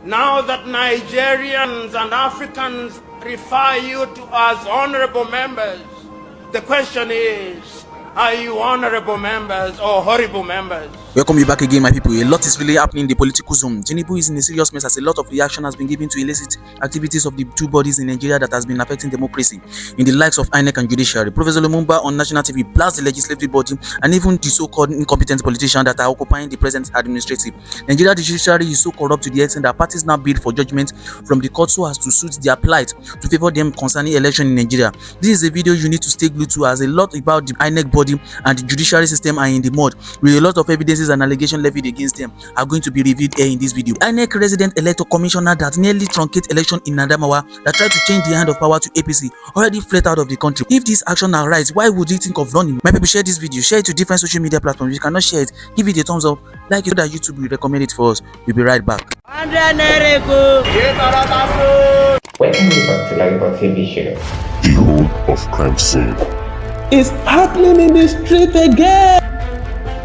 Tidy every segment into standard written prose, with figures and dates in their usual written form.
Now that Nigerians and Africans refer you to as honorable members, the question is, are you honorable members or horrible members? Welcome you back again, my people. A lot is really happening in the political zone. Tinubu is in a serious mess as a lot of reaction has been given to illicit activities of the two bodies in Nigeria that has been affecting democracy in the likes of Inec and Judiciary. Professor Lumumba on national TV blasts the legislative body and even the so-called incompetent politicians that are occupying the present administrative. Nigeria Judiciary is so corrupt to the extent that parties now bid for judgment from the court so as to suit their plight to favor them concerning election in Nigeria. This is a video you need to stay glued to, as a lot about the Inec body and the judiciary system are in the mud, with a lot of evidences and allegations levied against them are going to be reviewed here in this video. INEC resident electoral commissioner that nearly truncate election in Adamawa, that tried to change the hand of power to APC, already fled out of the country. If this action are right, why would you think of running? My people, share this video, share it to different social media platforms. If you cannot share it, give it a thumbs up, like it so that YouTube will recommend it for us. We'll be right back. Welcome back to Lagos TV show. The whole of crime scene. It's happening in the street again.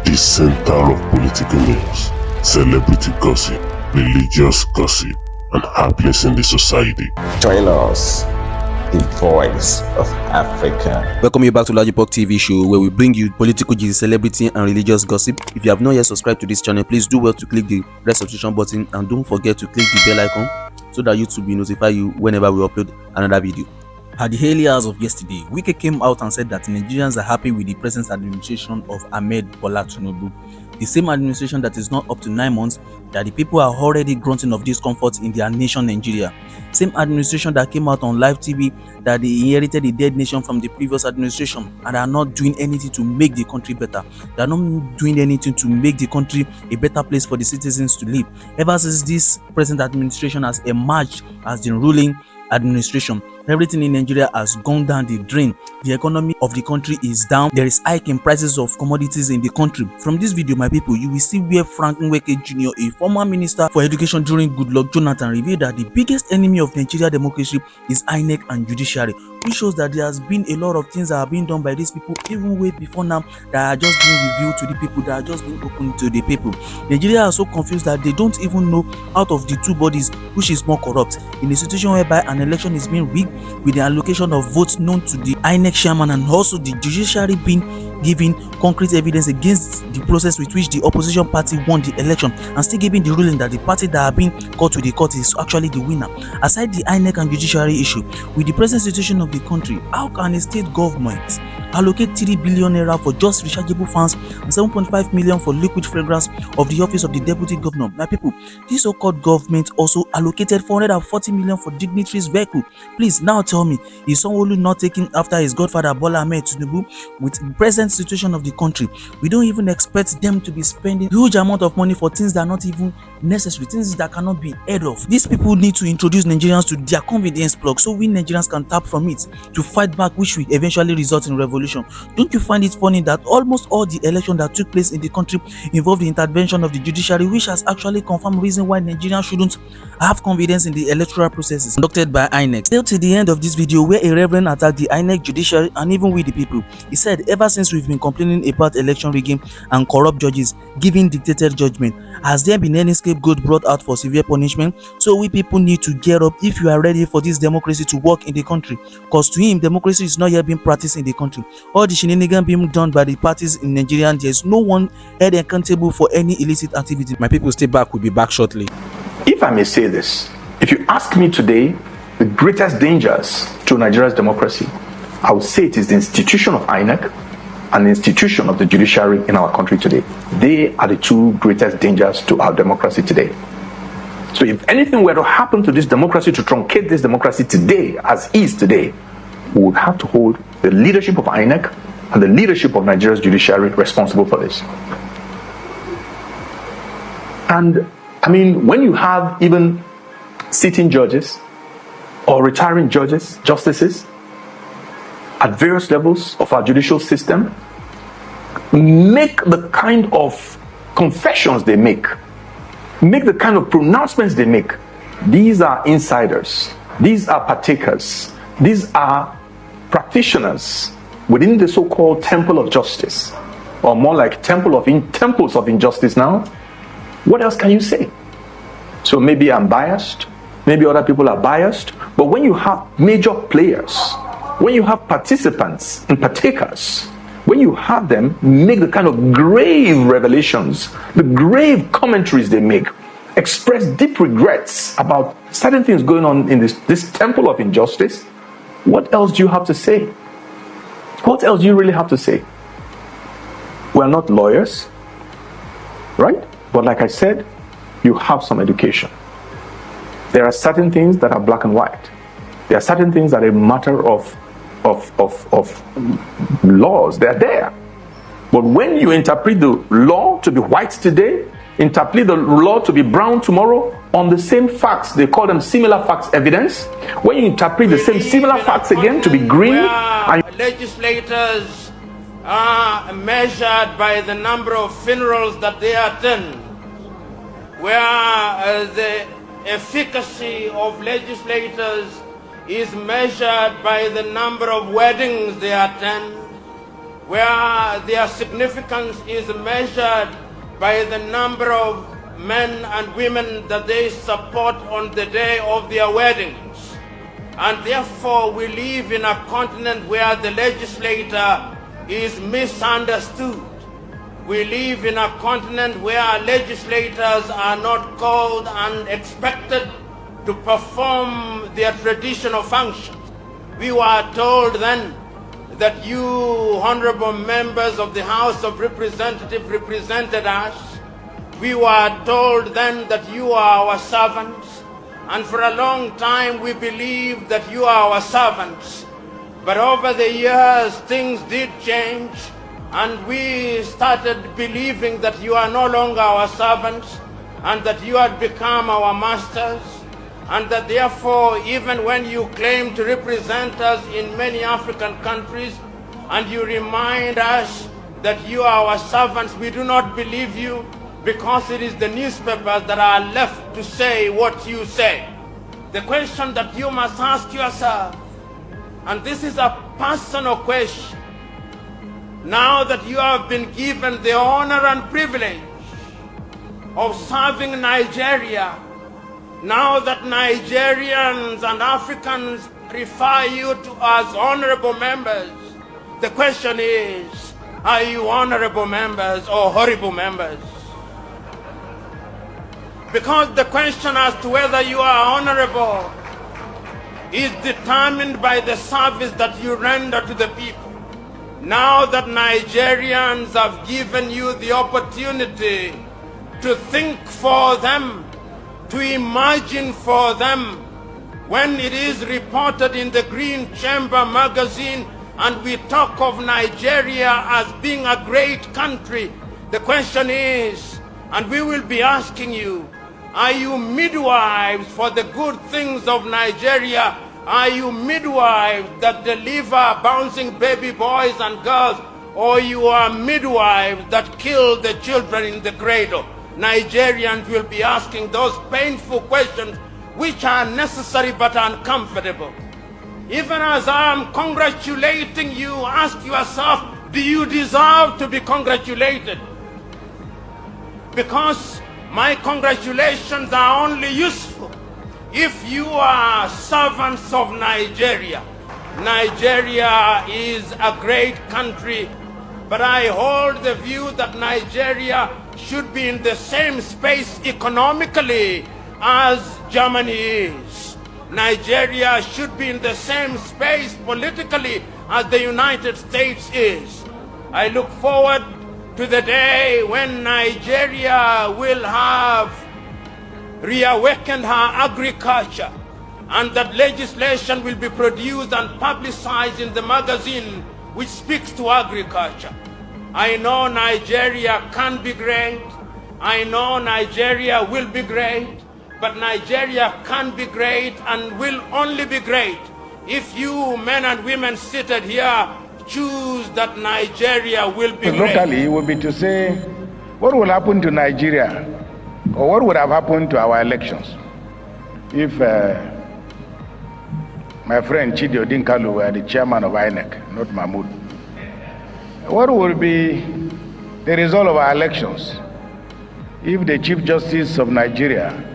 The center of political news, celebrity gossip, religious gossip, and happiness in the society. Join us, the voice of Africa. Welcome you back to Lagos TV show, where we bring you political gist, celebrity, and religious gossip. If you have not yet subscribed to this channel, please do well to click the red subscription button and don't forget to click the bell icon so that YouTube will notify you whenever we upload another video. At the early hours of yesterday, Wike came out and said that Nigerians are happy with the present administration of Bola Ahmed TINUBU, the same administration that is not up to 9 months, that the people are already grunting of discomfort in their nation Nigeria. Same administration that came out on live TV that they inherited a dead nation from the previous administration and are not doing anything to make the country better. They are not doing anything to make the country a better place for the citizens to live. Ever since this present administration has emerged as the ruling administration, everything in Nigeria has gone down the drain. The economy of the country is down. There is hike in prices of commodities in the country. From this video, my people, you will see where Frank Nweke Jr., a former minister for education during Goodluck Jonathan, revealed that the biggest enemy of Nigeria democracy is INEC and judiciary, which shows that there has been a lot of things that are being done by these people even way before now that are just being revealed to the people, that are just being opened to the people. Nigeria are so confused that they don't even know out of the two bodies which is more corrupt, in a situation whereby an election is being rigged with the allocation of votes known to the INEC chairman and also the judiciary being giving concrete evidence against the process with which the opposition party won the election, and still giving the ruling that the party that have been called to the court is actually the winner. Aside the INEC and judiciary issue, with the present situation of the country, how can a state government allocate 3 billion naira for just rechargeable fans and 7.5 million for liquid fragrance of the office of the deputy governor? My people, this so-called government also allocated 440 million for dignitaries vehicle. Please now tell me, is Sanwo-Olu not taking after his godfather Bola Ahmed TINUBU? With the present situation of the country, we don't even expect them to be spending huge amount of money for things that are not even necessary, things that cannot be heard of. These people need to introduce Nigerians to their convenience plug so we Nigerians can tap from it to fight back, which will eventually result in revolution. Don't you find it funny that almost all the elections that took place in the country involved the intervention of the judiciary, which has actually confirmed reason why Nigerians shouldn't have confidence in the electoral processes conducted by INEC. Till to the end of this video, where a reverend attacked the INEC, judiciary, and even with the people, he said, ever since we've been complaining about election rigging and corrupt judges giving dictated judgment, has there been any scapegoat brought out for severe punishment? So we people need to gear up if you are ready for this democracy to work in the country, because to him democracy is not yet being practiced in the country. All the shenanigans being done by the parties in Nigeria, and there's no one held accountable for any illicit activity. My people, stay back. We'll be back shortly. If I may say this, if you ask me today the greatest dangers to Nigeria's democracy, I would say it is the institution of INEC and the institution of the judiciary in our country today. They are the two greatest dangers to our democracy today. So if anything were to happen to this democracy, to truncate this democracy today, as is today, we would have to hold the leadership of INEC and the leadership of Nigeria's judiciary responsible for this. And I mean, when you have even sitting judges or retiring judges, justices, at various levels of our judicial system, make the kind of confessions they make the kind of pronouncements they make, these are insiders, these are partakers, these are practitioners within the so-called temple of justice, or more like temples of injustice now. What else can you say? So maybe I'm biased, maybe other people are biased, but when you have major players, when you have participants and partakers, when you have them make the kind of grave revelations, the grave commentaries they make, express deep regrets about certain things going on in this temple of injustice, what else do you have to say? What else do you really have to say? We're not lawyers, right? But like I said, you have some education. There are certain things that are black and white. There are certain things that are a matter of laws. They're there. But when you interpret the law to be white today, interpret the law to be brown tomorrow, on the same facts, they call them similar facts evidence. When you interpret the same similar facts again to be green, and legislators are measured by the number of funerals that they attend, where the efficacy of legislators is measured by the number of weddings they attend, where their significance is measured by the number of men and women that they support on the day of their weddings. And therefore we live in a continent where the legislator is misunderstood. We live in a continent where legislators are not called and expected to perform their traditional functions. We were told then that you, honorable members of the House of Representatives, represented us. We were told then that you are our servants. And for a long time we believed that you are our servants. But over the years things did change, and we started believing that you are no longer our servants, and that you had become our masters, and that therefore even when you claim to represent us in many African countries and you remind us that you are our servants, we do not believe you, because it is the newspapers that are left to say what you say. The question that you must ask yourself, and this is a personal question, now that you have been given the honor and privilege of serving Nigeria, now that Nigerians and Africans refer you to as honorable members, the question is, are you honorable members or horrible members? Because the question as to whether you are honorable is determined by the service that you render to the people. Now that Nigerians have given you the opportunity to think for them, to imagine for them, when it is reported in the Green Chamber magazine and we talk of Nigeria as being a great country, the question is, and we will be asking you, are you midwives for the good things of Nigeria? Are you midwives that deliver bouncing baby boys and girls, or you are midwives that kill the children in the cradle? Nigerians will be asking those painful questions which are necessary but uncomfortable. Even as I am congratulating you, ask yourself, do you deserve to be congratulated? Because my congratulations are only useful if you are servants of Nigeria. Nigeria is a great country, but I hold the view that Nigeria should be in the same space economically as Germany is. Nigeria should be in the same space politically as the United States is. I look forward to the day when Nigeria will have reawakened her agriculture, and that legislation will be produced and publicized in the magazine which speaks to agriculture. I know Nigeria can be great. I know Nigeria will be great. But Nigeria can be great and will only be great if you men and women seated here choose that Nigeria will be great. Locally, it would be to say, what will happen to Nigeria, or what would have happened to our elections if my friend Chidi Odinkalu were the chairman of Inec, not Mahmoud? What would be the result of our elections if the Chief Justice of Nigeria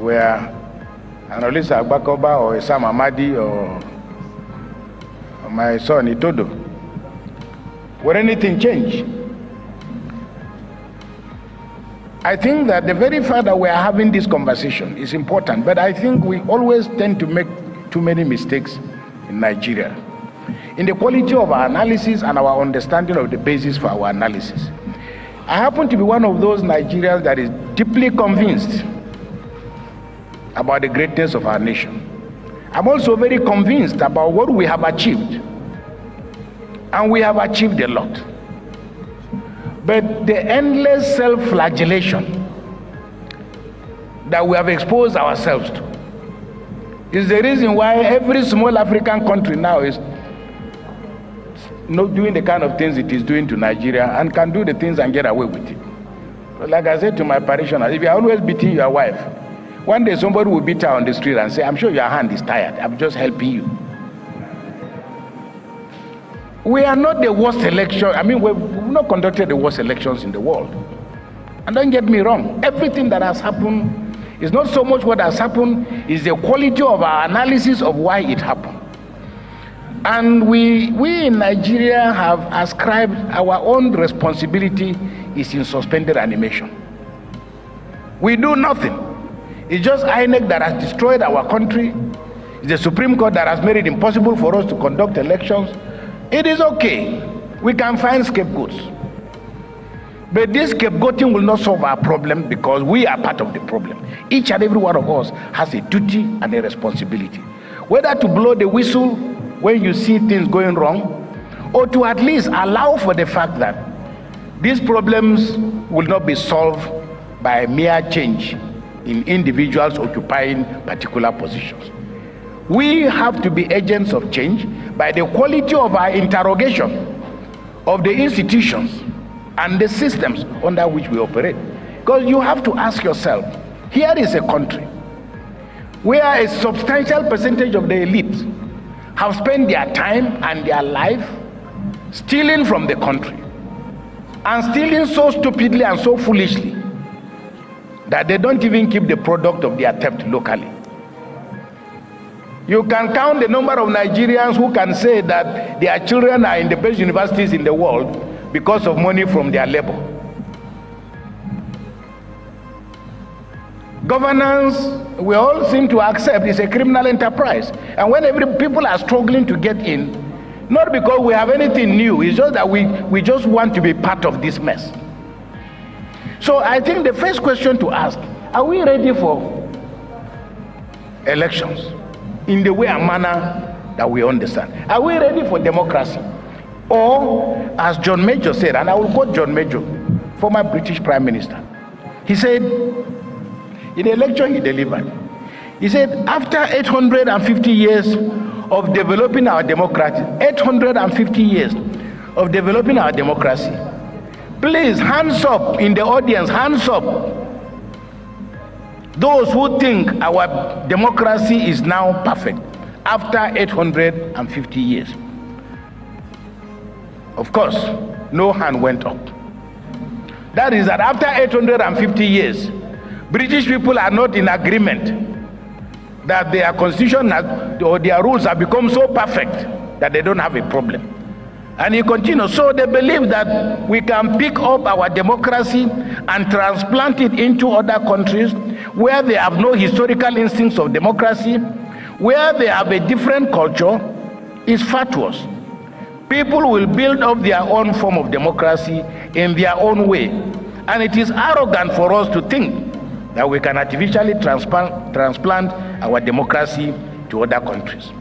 where Analisa Agbakoba or Sam Amadi or my son Itodo, will anything change? I think that the very fact that we are having this conversation is important, but I think we always tend to make too many mistakes in Nigeria in the quality of our analysis and our understanding of the basis for our analysis. I happen to be one of those Nigerians that is deeply convinced about the greatness of our nation. I'm also very convinced about what we have achieved, and we have achieved a lot. But the endless self-flagellation that we have exposed ourselves to is the reason why every small African country now is not doing the kind of things it is doing to Nigeria and can do the things and get away with it. But like I said to my parishioners, if you are always beating your wife, one day somebody will beat her on the street and say, I'm sure your hand is tired, I'm just helping you. We are not the worst election. I mean, we've not conducted the worst elections in the world. And don't get me wrong, everything that has happened is not so much what has happened, is the quality of our analysis of why it happened. And we in Nigeria have ascribed our own responsibility is in suspended animation. We do nothing. It's just Inec that has destroyed our country. It's the Supreme Court that has made it impossible for us to conduct elections. It is okay. We can find scapegoats. But this scapegoating will not solve our problem because we are part of the problem. Each and every one of us has a duty and a responsibility. Whether to blow the whistle when you see things going wrong, or to at least allow for the fact that these problems will not be solved by mere change in individuals occupying particular positions. We have to be agents of change by the quality of our interrogation of the institutions and the systems under which we operate. Because you have to ask yourself, here is a country where a substantial percentage of the elite have spent their time and their life stealing from the country, and stealing so stupidly and so foolishly that they don't even keep the product of their theft locally. You can count the number of Nigerians who can say that their children are in the best universities in the world because of money from their labor. Governance, we all seem to accept, is a criminal enterprise. And when people are struggling to get in, not because we have anything new, it's just that we just want to be part of this mess. So I think the first question to ask, are we ready for elections in the way and manner that we understand? Are we ready for democracy? Or, as John Major said, and I will quote John Major, former British Prime Minister, he said, in a lecture he delivered, he said, after 850 years of developing our democracy, 850 years of developing our democracy, please, hands up in the audience, hands up, those who think our democracy is now perfect after 850 years. Of course, no hand went up. That is that after 850 years, British people are not in agreement that their constitution or their rules have become so perfect that they don't have a problem. And he continues. So they believe that we can pick up our democracy and transplant it into other countries where they have no historical instincts of democracy, where they have a different culture. Is fatuous. People will build up their own form of democracy in their own way. And it is arrogant for us to think that we can artificially transplant our democracy to other countries.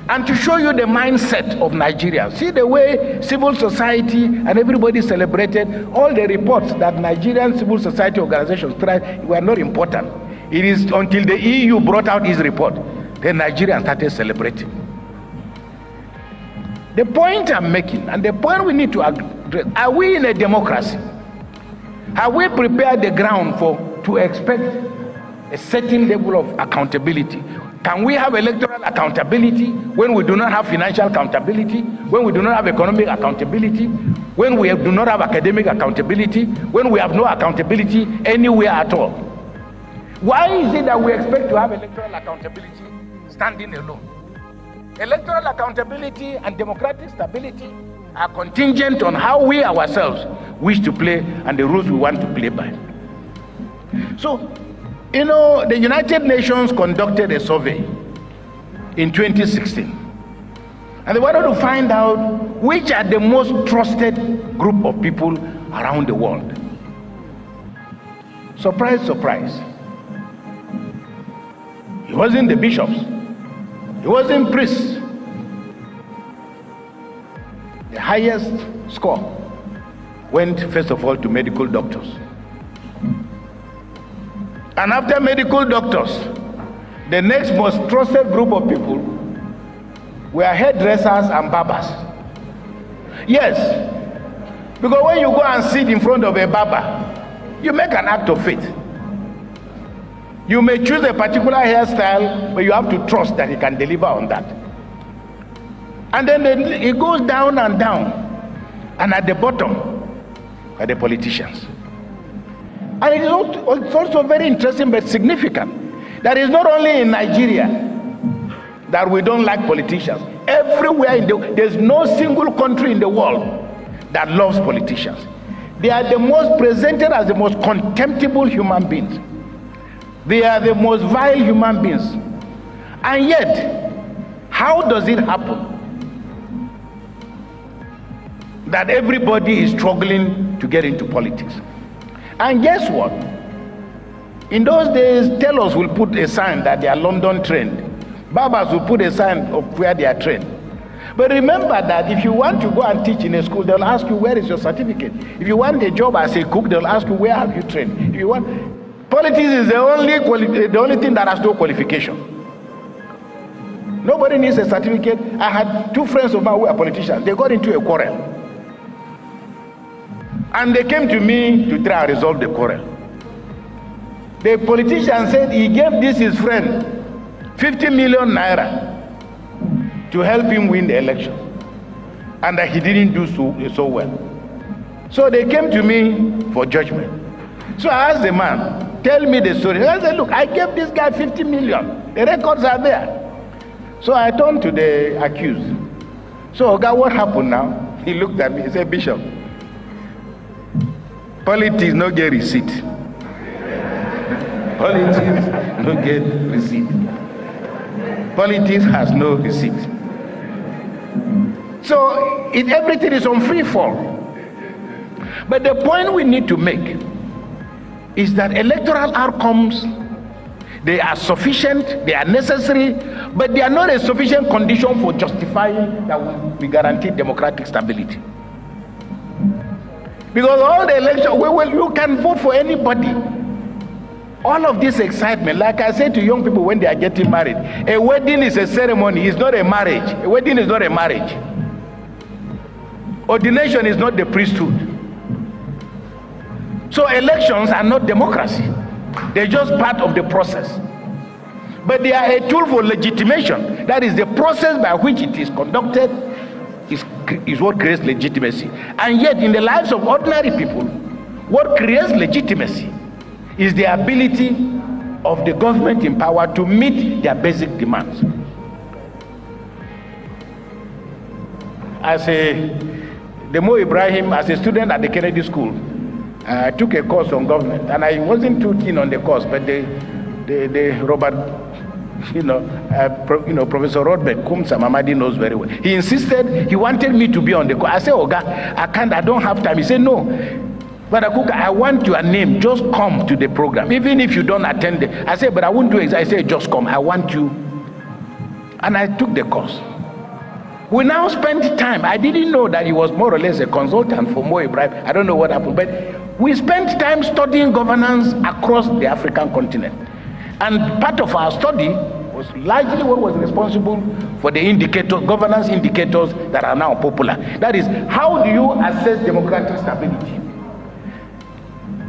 And to show you the mindset of Nigeria, see the way civil society and everybody celebrated all the reports that Nigerian civil society organizations tried were not important. It is until the EU brought out his report, then Nigerians started celebrating. The point I'm making, and the point we need to address, are we in a democracy? Have we prepared the ground to expect a certain level of accountability? Can we have electoral accountability when we do not have financial accountability, when we do not have economic accountability, when we do not have academic accountability, when we have no accountability anywhere at all? Why is it that we expect to have electoral accountability standing alone? Electoral accountability and democratic stability are contingent on how we ourselves wish to play and the rules we want to play by. So, the United Nations conducted a survey in 2016, and they wanted to find out which are the most trusted group of people around the world. Surprise, surprise. It wasn't the bishops. It wasn't priests. The highest score went, first of all, to medical doctors. And after medical doctors, the next most trusted group of people were hairdressers and barbers. Yes, because when you go and sit in front of a barber, you make an act of faith. You may choose a particular hairstyle, but you have to trust that he can deliver on that. And then it goes down and down. And at the bottom are the politicians. And it is also very interesting but significant that it's not only in Nigeria that we don't like politicians. Everywhere there's no single country in the world that loves politicians. They are the most presented as the most contemptible human beings. They are the most vile human beings. And yet, how does it happen that everybody is struggling to get into politics? And guess what? In those days, tailors will put a sign that they are London trained. Barbers will put a sign of where they are trained. But remember that if you want to go and teach in a school, they'll ask you, where is your certificate? If you want a job as a cook, they'll ask you, where have you trained? If you want... Politics is the only thing that has no qualification. Nobody needs a certificate. I had two friends of mine who were politicians. They got into a quarrel. And they came to me to try and resolve the quarrel. The politician said he gave his friend 50 million naira to help him win the election, and that he didn't do so well. So they came to me for judgment. So I asked the man, tell me the story. I said, look, I gave this guy 50 million. The records are there. So I turned to the accused. So, Oga, what happened now? He looked at me. He said, Bishop, politics no get receipt. Politics no get receipt. Politics has no receipt. So everything is on free fall. But the point we need to make is that electoral outcomes, they are sufficient, they are necessary, but they are not a sufficient condition for justifying that we guarantee democratic stability. Because all the elections, you can vote for anybody. All of this excitement, like I say to young people when they are getting married, a wedding is a ceremony, it's not a marriage. A wedding is not a marriage. Ordination is not the priesthood. So elections are not democracy. They're just part of the process. But they are a tool for legitimation. That is the process by which it is conducted is what creates legitimacy. And yet in the lives of ordinary people, what creates legitimacy is the ability of the government in power to meet their basic demands. Demo Ibrahim, as a student at the Kennedy School, I took a course on government, and I wasn't too keen on the course, but the Robert, Professor Rodbeck, whom Samamadi knows very well, he insisted, he wanted me to be on the course. I said, Oga, I don't have time. He said, no, but I want your name, just come to the program, even if you don't attend it. I said, but I won't do it. I said, just come, I want you. And I took the course. We now spent time. I didn't know that he was more or less a consultant for Mo Ibrahim. I don't know what happened, but we spent time studying governance across the African continent. And part of our study was largely what was responsible for the governance indicators that are now popular. That is, how do you assess democratic stability?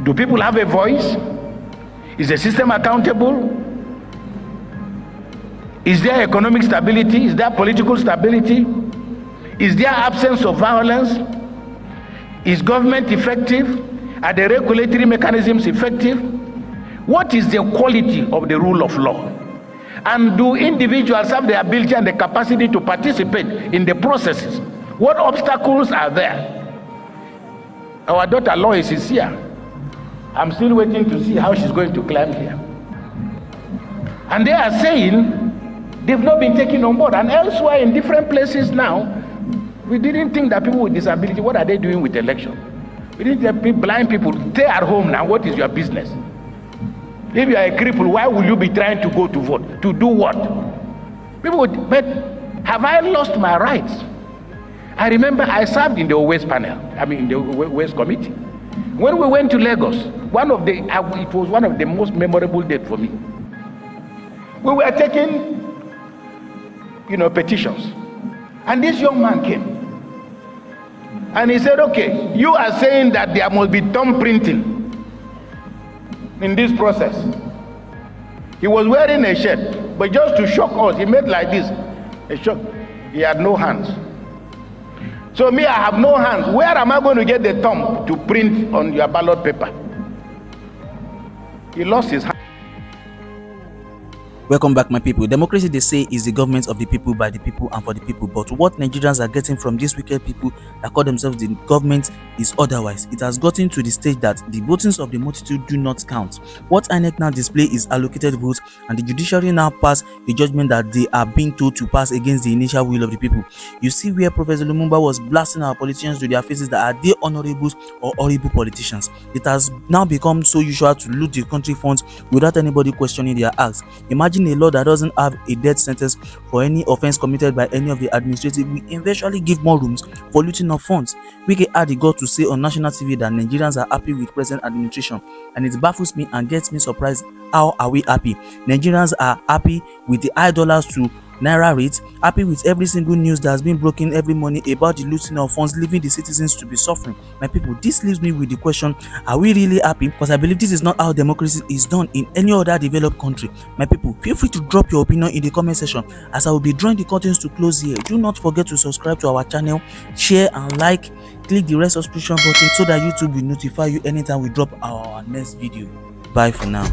Do people have a voice? Is the system accountable? Is there economic stability? Is there political stability? Is there absence of violence? Is government effective? Are the regulatory mechanisms effective? What is the quality of the rule of law? And do individuals have the ability and the capacity to participate in the processes? What obstacles are there? Our daughter Lois is here. I'm still waiting to see how she's going to climb here. And they are saying they've not been taken on board. And elsewhere in different places now, we didn't think that people with disability, what are they doing with election? We didn't think blind people, stay at home now, what is your business? If you are a cripple, why will you be trying to go to vote? To do what? People would, but have I lost my rights? I remember I served in the West panel, in the West committee. When we went to Lagos, it was one of the most memorable days for me. We were taking, petitions. And this young man came. And he said, okay, you are saying that there must be thumb printing in this process. He was wearing a shirt, but just to shock us, he made like this, a shock. He had no hands. So me, I have no hands. Where am I going to get the thumb to print on your ballot paper? He lost his hand. Welcome back, my people. Democracy, they say, is the government of the people, by the people, and for the people. But what Nigerians are getting from these wicked people that call themselves the government is otherwise. It has gotten to the stage that the votings of the multitude do not count. What Inec now display is allocated votes, and the judiciary now pass a judgment that they are being told to pass against the initial will of the people. You see where Professor Lumumba was blasting our politicians to their faces that are they honorables or horrible politicians. It has now become so usual to loot the country funds without anybody questioning their acts. Imagine a law that doesn't have a death sentence for any offense committed by any of the administrative will eventually give more rooms for looting of funds. Wike had the gut to say on national TV that Nigerians are happy with present administration, and it baffles me and gets me surprised. How are we happy? Nigerians are happy with the high dollars to naira rate, happy with every single news that has been broken every morning about the looting of funds, leaving the citizens to be suffering. My people, this leaves me with the question, are we really happy? Because I believe this is not how democracy is done in any other developed country. My people, feel free to drop your opinion in the comment section as I will be drawing the curtains to close here. Do not forget to subscribe to our channel, share and like, click the red subscription button so that YouTube will notify you anytime we drop our next video. Bye for now.